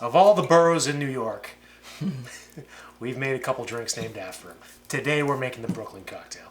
Of all the boroughs in New York, we've made a couple drinks named after him. Today we're making the Brooklyn cocktail.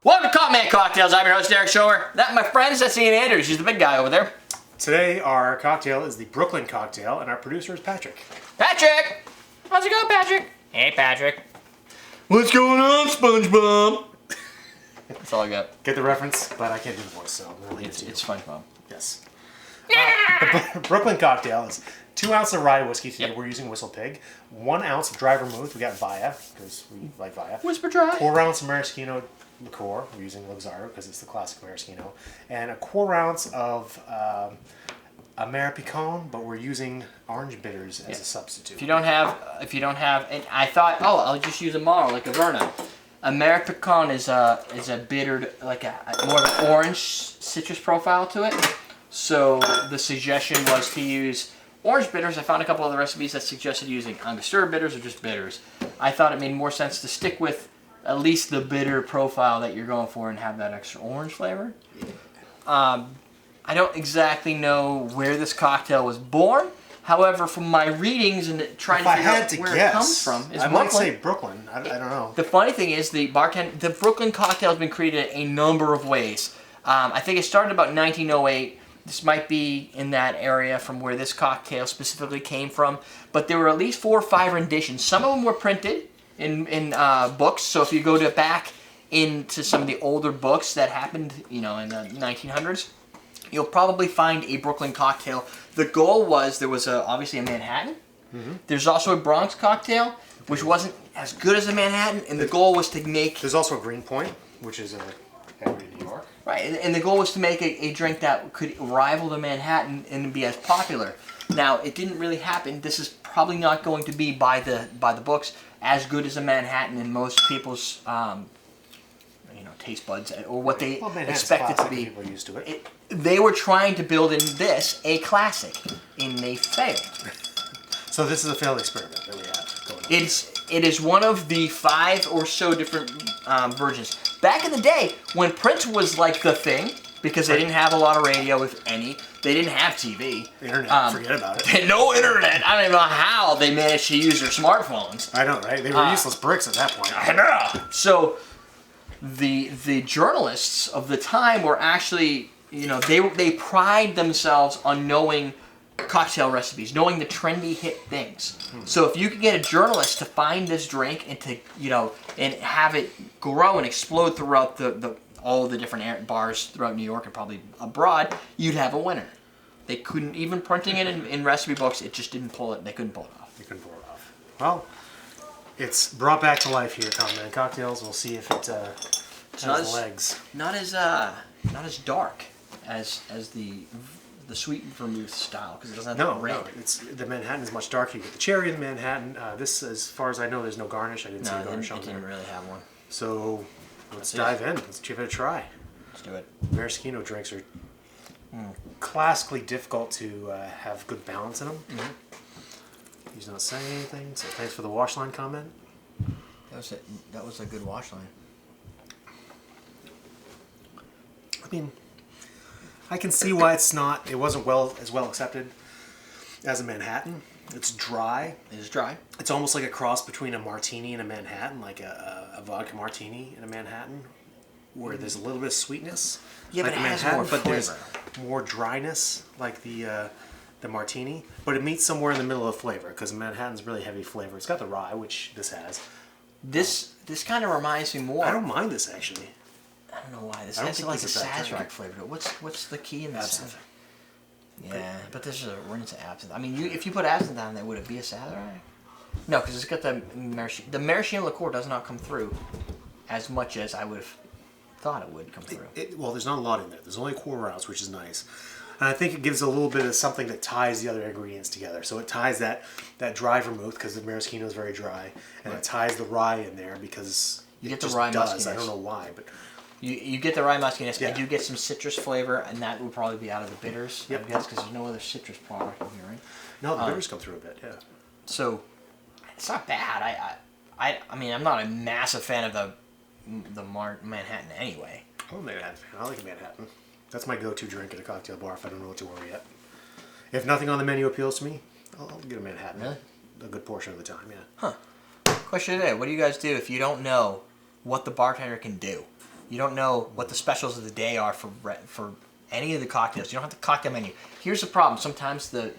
Welcome to Man Cocktails. I'm your host, Derek Schomer. That, my friends, that's Ian Andrews. He's the big guy over there. Today our cocktail is the Brooklyn cocktail, and our producer is Patrick. Patrick! How's it going, Patrick? Hey, Patrick. What's going on, SpongeBob? That's all I got. Get the reference? But I can't do the voice, so I'm going to leave it to you. It's SpongeBob. Yes. The Brooklyn cocktail is 2 ounces of rye whiskey. Today we're using Whistle Pig. 1 ounce of dry vermouth. We got Via, because we like Via. Whisper dry. 1/4 ounce of maraschino liqueur. We're using Luxardo because it's the classic maraschino. And 1/4 ounce of Ameripicon, but we're using orange bitters as a substitute. If you don't have, and I thought, oh, I'll just use a Maro, like a Verna. Ameripicon is a bittered, like a more of an orange citrus profile to it. So the suggestion was to use orange bitters. I found a couple of the recipes that suggested using Angostura bitters or just bitters. I thought it made more sense to stick with at least the bitter profile that you're going for and have that extra orange flavor. I don't exactly know where this cocktail was born. However, from my readings and trying to figure out where it comes from, I might say Brooklyn. I don't know. The funny thing is the Brooklyn cocktail has been created a number of ways. I think it started about 1908. This might be in that area from where this cocktail specifically came from. But there were at least 4 or 5 renditions. Some of them were printed in books. So if you go back into some of the older books that happened, in the 1900s, you'll probably find a Brooklyn cocktail. The goal was, there was obviously a Manhattan. Mm-hmm. There's also a Bronx cocktail, which wasn't as good as a Manhattan. And the goal was to make... There's also a Green Point, which is a area in New York. Right, and the goal was to make a drink that could rival the Manhattan and be as popular. Now, it didn't really happen. This is probably not going to be, by the books, as good as a Manhattan in most people's taste buds, or what they expect it to be. People are used to it. They were trying to build in this a classic, and they failed. So this is a failed experiment that we have going on. It is one of the 5 or so different versions. Back in the day, when Prince was like the thing, because they didn't have a lot of radio, if any, they didn't have TV. Internet, forget about it. No internet. I don't even know how they managed to use their smartphones. I know, right? They were useless bricks at that point. I know. So the journalists of the time were actually, they pride themselves on knowing cocktail recipes, knowing the trendy hit things. So if you could get a journalist to find this drink and to and have it grow and explode throughout all the different bars throughout New York and probably abroad, you'd have a winner. They couldn't, even printing it in recipe books, it just didn't pull it. They couldn't pull it off. They couldn't pull it off. Well, it's brought back to life here at Man Cocktails. We'll see if it has legs. Not as dark as the sweet vermouth style, because it doesn't have red. No, the Manhattan is much darker. You get the cherry in the Manhattan. This, as far as I know, there's no garnish. I didn't see a garnish on there. It didn't really have one. So let's dive in. Let's give it a try. Let's do it. Maraschino drinks are classically difficult to have good balance in them. Mm-hmm. He's not saying anything, so thanks for the wash line comment. That was a good wash line. I mean, I can see why it wasn't as well accepted as a Manhattan. It's dry. It is dry. It's almost like a cross between a martini and a Manhattan, like a vodka martini and a Manhattan, where there's a little bit of sweetness. Yeah, like but it has Manhattan, more but flavor. There's more dryness, like the martini. But it meets somewhere in the middle of flavor, because Manhattan's really heavy flavor. It's got the rye, which this has. This kind of reminds me more. I don't mind this, actually. I don't know why. This has like a Sazerac flavor. What's the key in this? Absinthe. Yeah, but there's a rinse of absinthe. I mean, if you put absinthe on there, would it be a Sazerac? No, because it's got the maraschino. The maraschino liqueur does not come through as much as I would have thought it would come through. Well, there's not a lot in there. There's only 1/4 ounce, which is nice. And I think it gives a little bit of something that ties the other ingredients together. So it ties that dry vermouth, because the maraschino is very dry, and it ties the rye in there because you get the rye muskiness. I don't know why, but you get the rye muskiness. Yeah. And you get some citrus flavor, and that would probably be out of the bitters. Yep. I guess because there's no other citrus product in here, right? No, the bitters come through a bit. Yeah. So it's not bad. I mean, I'm not a massive fan of the Manhattan anyway. I'm a Manhattan fan. I like a Manhattan. That's my go-to drink at a cocktail bar if I don't know what to order yet. If nothing on the menu appeals to me, I'll get a Manhattan. Really? A good portion of the time, yeah. Huh. Question today, what do you guys do if you don't know what the bartender can do? You don't know what the specials of the day are for any of the cocktails. You don't have the cocktail menu. Here's the problem. Sometimes the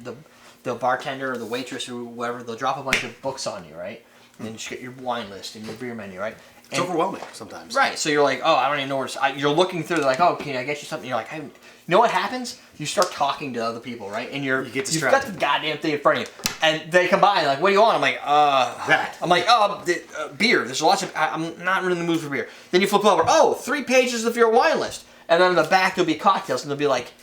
bartender or the waitress or whoever, they'll drop a bunch of books on you, right? And then you just get your wine list and your beer menu, right? It's overwhelming sometimes. Right, so you're like, oh, I don't even know where to... You're looking through, they're like, oh, can I get you something? You're like, you know what happens? You start talking to other people, right? And you get distracted. You've got the goddamn thing in front of you. And they come by and like, what do you want? I'm like, beer. There's lots of... I'm not really in the mood for beer. Then you flip over, 3 pages of your wine list. And then in the back there'll be cocktails and there'll be like,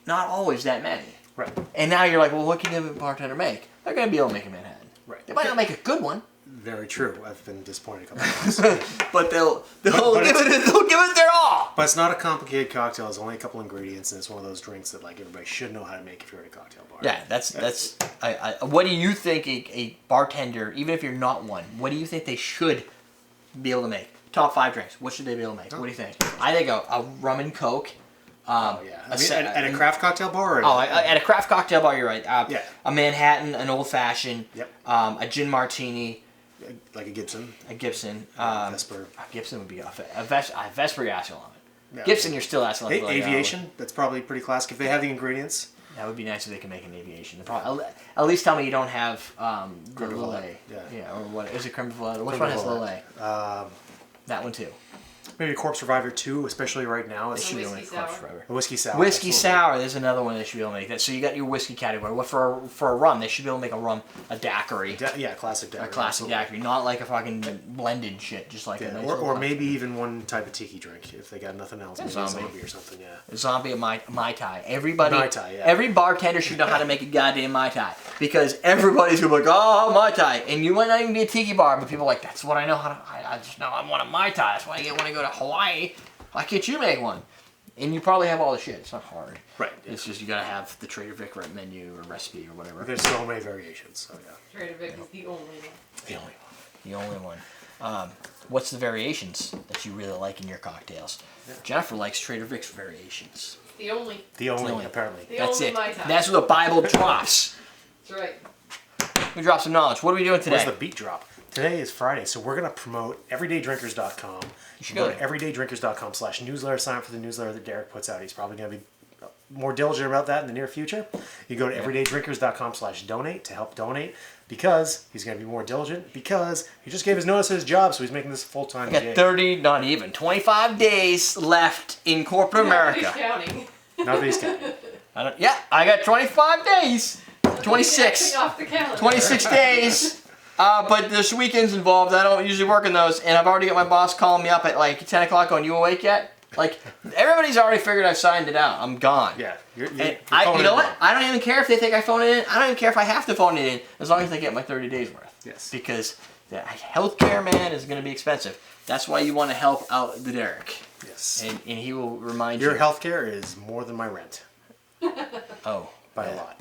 not always that many. Right. And now you're like, well, what can the bartender make? They're going to be able to make a Manhattan. Right. They might not make a good one. Very true. I've been disappointed a couple of times. But they'll give it their all. But it's not a complicated cocktail. It's only a couple ingredients, and it's one of those drinks that like everybody should know how to make if you're at a cocktail bar. Yeah, that's. What do you think a bartender, even if you're not one, what do you think they should be able to make? Top 5 drinks. What should they be able to make? What do you think? I think a rum and coke. I mean, at a craft cocktail bar? Or at a craft cocktail bar, you're right. Yeah. A Manhattan, an old fashioned, Yep. A gin martini. Like a Gibson. A Gibson. Vesper. A Gibson would be a Vesper, you're asking on it. Yeah. Gibson, you're still asking on it. Aviation, that's probably pretty classic. If they have the ingredients. That would be nice if they could make an aviation. At least tell me you don't have the Lillet. Yeah, or what? Is it creme de Lillet? Which one has Lillet? That one too. Maybe Corpse Reviver 2, especially right now. It's a whiskey sour. A whiskey sour. Whiskey sour. There's another one they should be able to make. That. So you got your whiskey category. Well, for a rum, they should be able to make a rum, a daiquiri. Classic daiquiri. A classic daiquiri, not like a fucking blended shit, just like a nice or maybe even one type of tiki drink if they got nothing else. Maybe zombie. A zombie or something. Yeah. A zombie, a mai tai. Everybody. Mai Tai, yeah. Every bartender should know how to make a goddamn mai tai because everybody's gonna be like, oh, mai tai, and you might not even be a tiki bar, but people are like, that's what I know how to. I just know I want a mai tai. That's what I get when I go to Hawaii. Why can't you make one? And you probably have all the shit. It's not hard. Right. Yeah. It's just you gotta have the Trader Vic menu or recipe or whatever. There's so many variations. So yeah. Trader Vic is the only one. The only one. The only one. What's the variations that you really like in your cocktails? Yeah. Jennifer likes Trader Vic's variations. The only. The only apparently. The That's only it. Mai Tai. That's where the Bible drops. That's right. We drop some knowledge. What are we doing today? Where's the beat drop? Today is Friday, so we're going to promote everydaydrinkers.com. You should go go to everydaydrinkers.com/newsletter. Sign up for the newsletter that Derek puts out. He's probably going to be more diligent about that in the near future. You go to everydaydrinkers.com/donate to help donate because he's going to be more diligent because he just gave his notice at his job, so he's making this a full-time I got 30, not even, 25 days left in corporate America. Counting. Now that he's counting. I got 25 days. 26. Off the calendar. 26 days. But there's weekends involved. I don't usually work in those, and I've already got my boss calling me up at like 10 o'clock going, you awake yet? Like, everybody's already figured I've signed it out. I'm gone. Yeah. You know what? I don't even care if they think I phone it in. I don't even care if I have to phone it in, as long as they get my 30 days worth. Yes. Because the healthcare, man, is going to be expensive. That's why you want to help out the Derek. Yes. And he will remind you. Your healthcare is more than my rent. Oh. By a lot.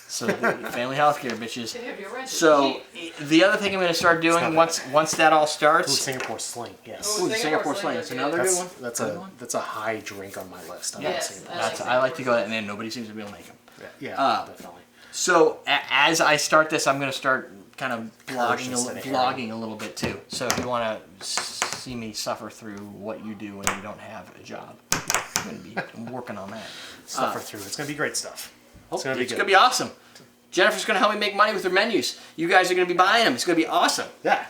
So family healthcare, bitches. Your rent is So cheap. the other thing I'm going to start doing once that all starts. Ooh, Singapore Sling. Yes. Ooh, the Singapore Sling. That's another good one. That's a high drink on my list. Yes, I like to go, and then nobody seems to be able to make them. Yeah, definitely. So as I start this, I'm going to start kind of vlogging a little bit too. So if you want to see me suffer through what you do when you don't have a job, I'm going to be working on that. Suffer through. It's going to be great stuff. It's going to be awesome. Jennifer's going to help me make money with her menus. You guys are going to be buying them. It's going to be awesome. Yeah.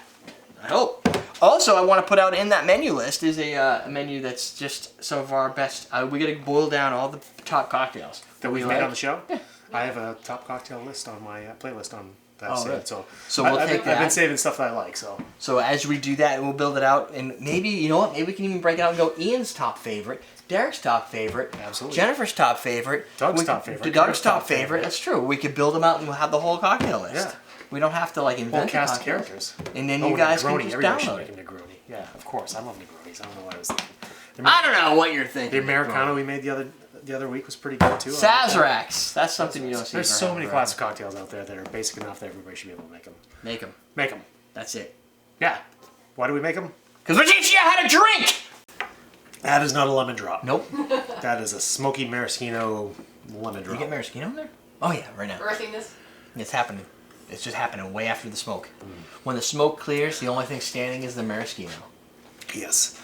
I hope. Also, I want to put out in that menu list is a menu that's just some of our best. We got to boil down all the top cocktails that we've made on the show. Yeah. I have a top cocktail list on my playlist on that. Really? So we'll take that. I've been saving stuff that I like. So as we do that, we'll build it out, and maybe you know what? Maybe we can even break it out and go Ian's top favorite, Derek's top favorite, absolutely, Jennifer's top favorite, Doug's top favorite, Doug's top favorite. That's true. We could build them out and we'll have the whole cocktail list. Yeah. We don't have to like invent whole cast of characters. And then you guys can just download it. Negroni. Yeah, of course. I love Negronis. I don't know what I was thinking. I don't know what you're thinking. The Americano we made the other week was pretty good too. Sazeracs. That's something you don't see. There's so many classic cocktails out there that are basic enough that everybody should be able to make them. Make them. That's it. Yeah. Why do we make them? Because we're teaching you how to drink! That is not a lemon drop. Nope. That is a smoky maraschino lemon drop. You get maraschino in there? Oh yeah, right now. Earthiness. It's happening. It's just happening way after the smoke. When the smoke clears, the only thing standing is the maraschino. Yes.